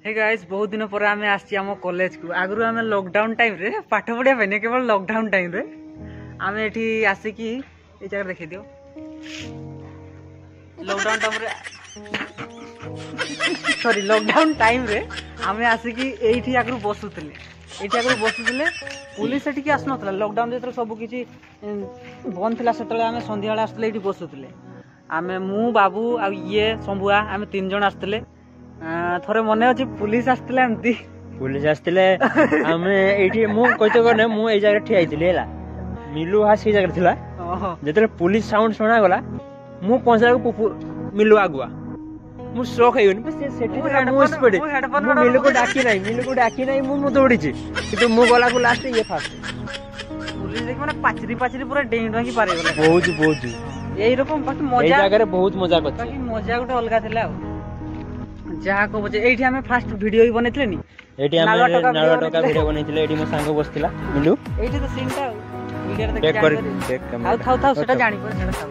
hey guys बहुत दिन पर आम आम कॉलेज को आगु आम लॉकडाउन टाइम रे पाठ पढ़िया पाई केवल लॉकडाउन टाइम रे आम एठी आसिकी ए जगह देखि दियो लॉकडाउन टाइम रे सॉरी लॉकडाउन टाइम रे आम आसिकी एठी आगु बसुतले एठी आगु बसुतले पुलिस एठी आस नथला लॉकडाउन जेतले सब किछि बंद थिला सेतले आम संध्या बेला आस्तले एठी बसुतले आमे मु बाबू आ ये शंभुआ आम 3 जण आस्तले थोड़े मन अच्छे पुलिस आसते एमती पुलिस आसते आमे एठी मु कहते गने मु ए जगह ठिया आइतिले हला मिलू हा से जगह थिला जेतले पुलिस साउंड सुना गला मु पहुंचा को मिलू आगुआ मु शॉक हेगन बस सेठी मु स्पीड मिलू को डाकी नाही मु दौड़ी छी किंतु मु गला को लास्ट ये फास्ट पुलिस देख माने पाचरी पाचरी पूरा डेंग ढांगी पारे गला बहुत यही रकम बाकी मजा ए जगह रे बहुत मजा करछ बाकी मजा गोटे अलगा थिला जहाँ को बजे एठी हमें फास्ट वीडियो ही बनेतले नी एठी हमें नाला टका वीडियो बनेतले एठी मो संग बसतिला मिलू एठी तो सीन ता वीडियो रे देख कर देख आउ थाउ सेटा जानि पर सेटा थाउ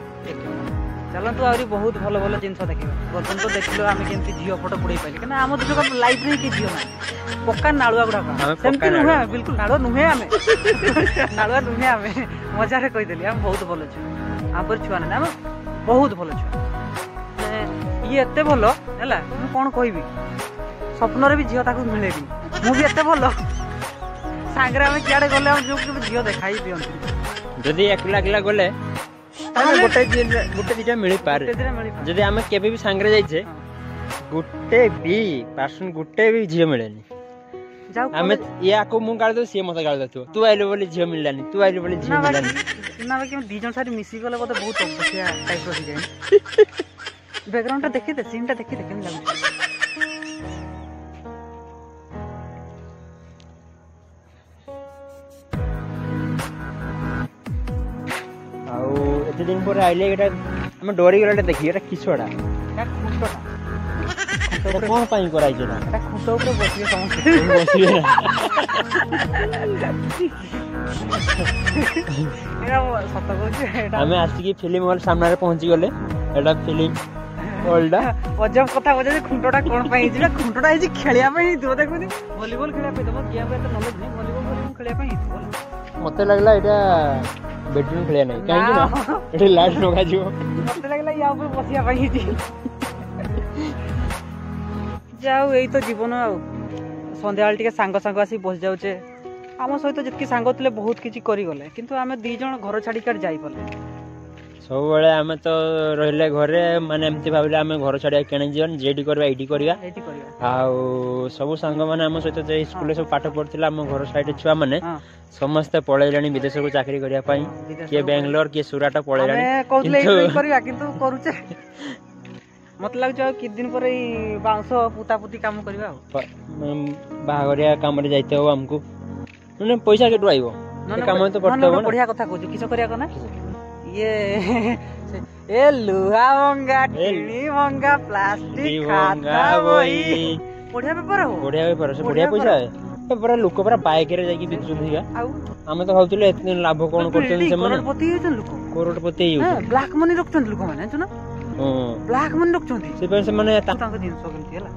चलो तो आउरी बहुत भलो भलो जिंस देखिबा बर्तन तो देखिलो आमे केमती जियो फोटो पुड़ै पाइले कना आम दुजो का लाइफ रे की जियो ना पक्का नाळुआ गुडा का सेमती नुहे बिल्कुल नाळुआ नुहे आमे नाळुआ नुहे आमे मजा रे कहि देली हम बहुत भलो छु आ पर छुआ ना हम बहुत भलो छु ये एते भलो हैला मु कोन कहबी स्वप्न रे भी झियो ताकू मिलेबी मु भी एते भलो सांगरा में कियाडे गले हम जो झियो देखाई दियंती जदी एकला एकला गले ताले गोटे दिटा मिली पारे जदी हम केबे भी सांगरे जाई छे गोटे भी पर्सन गोटे भी झियो मिलेनी जाऊ हमें या को मु गाल दो से मत गाल दो तू आइलो बोली झियो मिललानी तू आइलो बोली झियो मिललानी ना कि दी जन सारी मिसी गले बोते बहुत अबसिया टाइप हो जाय बैकग्राउंड टा देखि दे सीन टा देखि दे केन लागु आउ एते दिन पर आइले एटा हम डोरी गलाटा देखि एटा किछोडा एटा खुंटोटा तो कोन पाई कराई जेना एटा खुंटो ऊपर बसिए समझ बसिए एटा सत कहू एटा हमें आसी की फिल्म हॉल सामने रे पहुंची गले एटा फिल्म ओल्डा अजब कथा बजे खुंटोटा कोन पाई जिबा खुंटोटा हिजी खेलिया पई दो देखुनी वॉलीबॉल खेलिया पई तम गेम पे तो नॉलेज नहीं वॉलीबॉल खेलिया पई मते लागला एटा बैडमिंटन खेलिया नहीं काहे ना एटा लास्ट लगा जिवो मते लागला या ऊपर बसिया पई जी जाऊ एई तो जीवन आ संध्या टिके सांग सांग आसी बस जाउचे आम सहित जितकी सांग थिले बहुत किछि करि गले किंतु आमे दी जण घर छाडी कर जाई पले सब बेले आमे तो रहले घरे माने एमती भाबले आमे घर छाडी केने जीवन जेडी करबा एडी करबा आ सब सांग माने हम सहित जे स्कूल सब पाठ पढ़थिला हम घर साइड छुआ माने समस्त पळैलानी विदेश को चाकरी करिया पई के बेंगलोर के सुराट पळैलानी कहले एई करिया किंतु करूचे मत लाग जाओ कि दिन पर ई बांस पुता पुती काम करबा बागरिया काम रे जाइते हो हमको माने पैसा केटु आइबो काम तो करते हो बढ़िया कथा कहू किछ करिया कना ये ए लुहा मंगा टीनी मंगा प्लास्टिक खाता वही बढ़िया पेपर हो बढ़िया से बढ़िया पैसा है पर लोक पर बाइक रे जाकी बिकु दिगा हम तो भावतले इतने लाभ कोन करछन से माने करोड़पति होछन लोक करोड़पति हो ब्लैक मनी रखछन लोक माने जानो ब्लैक मनी रखछन से पर से माने तांको दिन सो केमती हला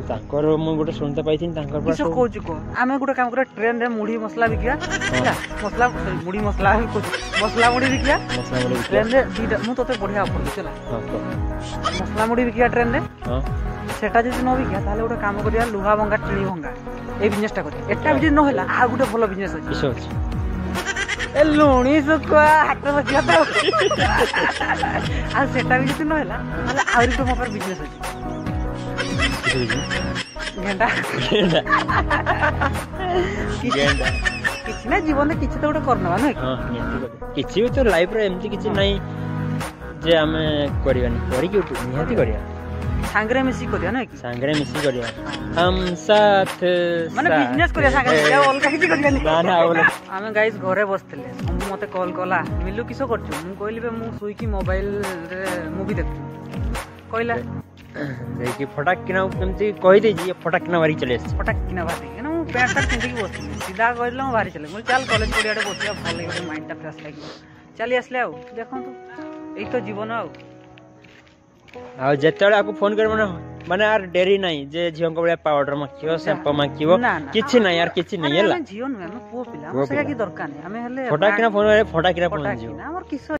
तांकर मु गोटे सुनते पाइथिन तांकर पर किछ कहू को आमे गोटे काम करे ट्रेन रे मुढ़ी मसला बिकिया ହେଲା मसला मुढ़ी मसला मसला मुढ़ी बिकिया ट्रेन रे दीटा मु तोते बढ़िया ऑफर देला मसला मुढ़ी बिकिया ट्रेन रे हां सेटा जदि न बिकिया ताले गोटे काम करिया लुहा भंगा टिली भंगा ए बिजनेस टा करिया एटा बिजनेस न होला आ गोटे भलो बिजनेस अछि किछ अछि ए लुणी सुकुआ हाट बसिया तो आ सेटा भी जदि न होला ताले आउरी तो मोर बिजनेस अछि गेंडा किछ ना जीवन में किछ तो गोटे करनवा नै हां किछ भी तो लाइफ रे एमती किछ नै जे हमें करियानी करी के निहाती करिया सांगरे मिसी करिया नै सांगरे मिसी करिया हम साथ माने बिजनेस करिया सांगरे ऑल का किछ करिया ना ना बोले आमे गाइस घरे बसथिले हम मते कॉल कला मिलु किसो करछु मु कहली बे मु सुई की मोबाइल रे मूवी देखछु कहला देखि फटाक किना केमती कहि दे जी फटाक किना मारी चले फटाक किना बाती ना मु पैंट शर्ट पिंदी के बसथिले सीधा कहला मु बाहर चले मु चल कॉलेज पडियाडे बसिया भल लागे माइंड टा फ्रेश लागे चली आसले आ देखो तो एई तो जीवन आ जेतले आपको फोन कर माने ମାନେ यार ଡେରି ନାହିଁ ଯେ ଝିଅଙ୍କ ଭଳିଆ ପାଉଡର ମାଖିବ ସାମ୍ପୁ ମାଖିବ କିଛି ନାହିଁ यार କିଛି ନାହିଁ ହେଲା ଝିଅ ନୁହେଁ ଆମେ ପୁଅ ପିଲା ଆମର ସେଟା କି ଦରକାର ନାହିଁ ଆମେ ହେଲେ ଫଟାକିନା ଫୋନ ପହଞ୍ଚିବ ଆମର କିସ